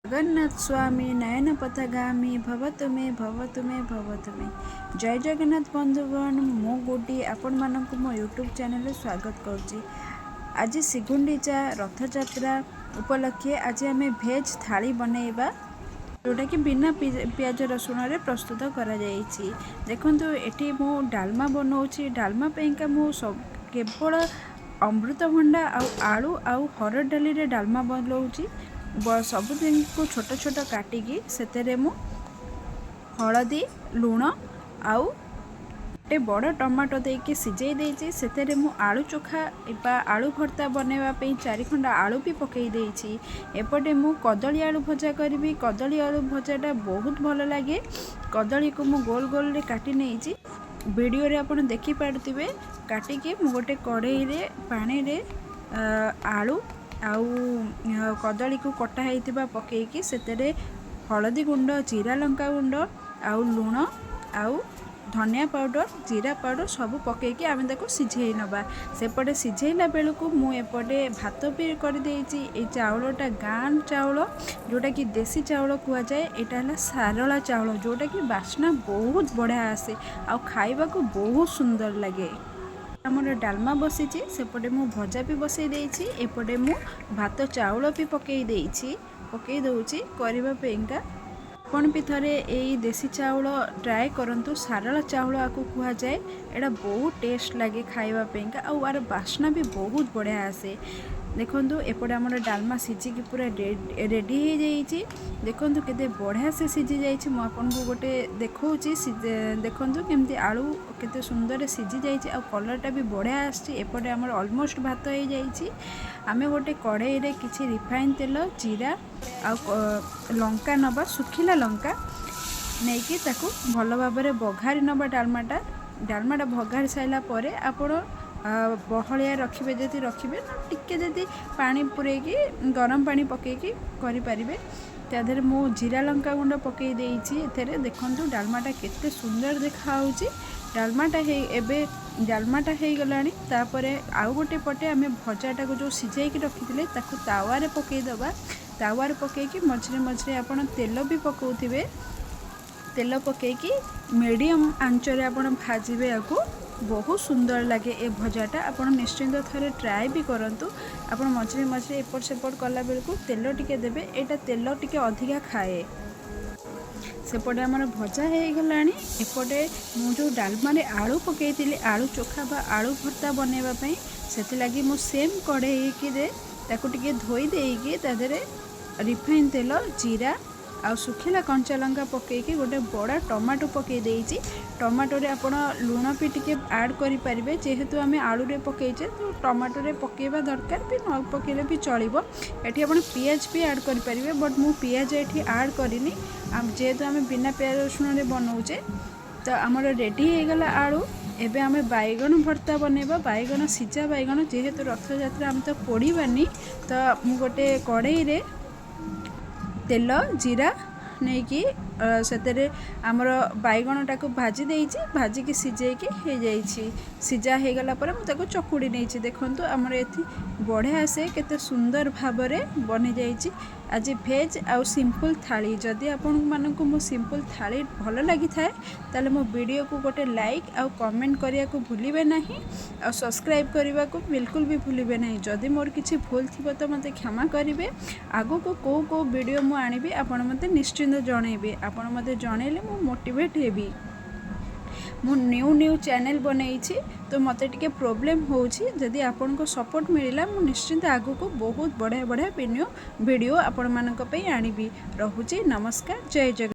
जगन्नाथ स्वामी नयन पथगामी भवतु मे भवतु मे भवतु मे। जय जगन्नाथ बंधुगण, मो गोटे आपण मानक मो यूट्यूब चैनल स्वागत करुच्ची। आज श्रीगुंडीचा रथ यात्रा उपलक्षे आज आम भेज थाली बनैबा, जोटा कि बिना पियाज रसुण रे प्रस्तुत करा जायछि। देखंतु एठी मो डालमा बनाउछि। डालमा पेंका मो केवल अमृतभंडा आलू आउ हरड़ डाली रे डालमा बनाउछि। सबुदिन को छोट छोट काटिकी से मु हलदी लुण आउ गोटे बड़ टमाटो देकी सिझे देछि। से मु आलू चोखा आलू भर्ता बनैबा 4 खंडा आलू भी पकई देछि। एपटे मु कदली आलू भजा करी। कदली आलू भजाटा बहुत भल लगे। कदली को मु गोल गोल रे काटी नहीं वीडियो रे आपण देखि पारुथिबे। काटिकी मु गोटे कढ़ई रे पानी रे आलू आउ कदली को कटा होइतिबा पकेकी सेतेरे हलदी गुंड जीरा लंका गुंड आउ लुण आउ धनिया पाउडर जीरा पाउडर सब पकेकी आमे ताको सिझेई नबा। सेपटे सिझेइला बेलू मु एपटे भात भी कर देइछि। ए चाउलटा गान चाउल जोटा कि देसी चाउल कुआ जाए। एटा हला सारला चाउल जोटा कि बास्ना बहुत बढ़िया आसे आ खाइबा को बहुत सुंदर लगे। आमर डालमा बसीची सेपटे मु भजा भी बसई देइछि। एपटे मु भात चाउल भी पकई दउछि करबा पेंका। आपण भी थरे एई देसी चाउल ट्राए करंतु। सारला चाउल आकु कुआ जाए। एटा बहुत टेस्ट लगे खाइबा पेंका आ आर बास्ना भी बहुत बढ़िया आसे। देखंतु एपटे आमर डालमा सिझिकी पूरा रेडी हो जाइछि। देखंतु केते बढ़िया से सिझी जाइछि। मु आपन को गोटे देखौछि। देखंतु केमती आलू केते सुंदर सिझी जाइछि आ कलरटा भी बढ़िया आछि। एपटे आमर ऑलमोस्ट भात हो जाइछि। आमे गोटे कढ़ई रे किछि रिफाइन तेल जीरा आ लंका नबा सुखिला लंका नेकी ताकू भल भाव में बघारी नबा। डालमाटा बघारी साइला परे आपण बहलिया रखिबे। जदि रखिबे टिके जदि पानी पुरेकी गरम पानी पकेकी करि परिबे। ताधर मु जीरा लंका गुंड पकई देइछि। एथरे देखंतु डालमाटा केते सुंदर देखा होउछि। डालमाटा हे गलानी। तापरे आउ गोटे पटे आमे भजाटा को जो सिझाई के रखिथिले ताकू तावा रे पकई दबा। तावा रे पकेकी मझरे मझरे आपण तेल भी पकाउथिबे। तेल पकेकी मीडियम आंच रे आपण भाजिबे। आकू बहुत सुंदर लगे ए भजाटा। आपण निश्चिंत थरे ट्राए भी करंतु। आपण मझरे मझरे एपट सेपट कला बेलकू तेल टिके देबे। एटा तेल टिके अधिका खाए। सेपटे आमर भजा हो गलानी। एपटे मु जो डालमा रे आलू पकईतिली आलू चोखा बा आलू भर्ता बनैबा पई सेति लागि मु सेम कढ़ई की दे ताकू टिके धोई देइकी तादरे रिफाइन तेल जीरा आ सुखिला कंचा लंका पकईकी गोटे बड़ा टमाटो पकई देइछि। टमाटो रे आपण लुण भी टिके ऐड करि परिबे। जेहेतु आमे आलू रे पकईचे तो टमाटो रे पकेबा दरकार भी न पकेले भी चलिबो। एठी आपण पियाज भी ऐड करि परिबे बट मु पियाज एठी ऐड करिनी। जेहेतु आमे बिना पियाज रसुण रे बनाउचे तो आमर रेडी हो गला आलू। एबे आमे बैगन भर्ता बनैबा। बैगन सिझा बैगन जेहेतु रथ यात्रा आमे तो पोड़ीबानी तो मु गोटे कढ़ई रे तेल जीरा नहीं कि सेतेरे आमर बैगनटा को भाजी देइछि। भाजिकी सिझेकी हो जाइछि। सिझा हो गला पर मु ताको चकुड़ी नेछि। देखंतु आमर एथि बढ़िया से केते सुंदर भाव में बनी जाइछि। आज भेज आउ सिंपल थाली। जदि आपण मानकु मो सिंपल थाली भल लगी थाए ताले मो वीडियो को गोटे लाइक आउ कमेंट करिया को भूलिबे नहीं आ सब्सक्राइब करिवा को बिल्कुल भी भूलिबे नहीं। जदि मोर किछि भूल थिबो तो मते क्षमा करिवे। आगो को को वीडियो मु आनिबी आपण मते निश्चिंत जणैबे। आपण मते जणैले मु मोटिवेट हेबी। मु न्यू चैनल बनैछि तो मते टिके प्रॉब्लम होछि। जदि आपण को सपोर्ट मिलिला मु निश्चिंत आगो को बहुत बढ़िया वीडियो आपण मानक पई आनिबी। रहुछि नमस्कार। जय जगन्नाथ।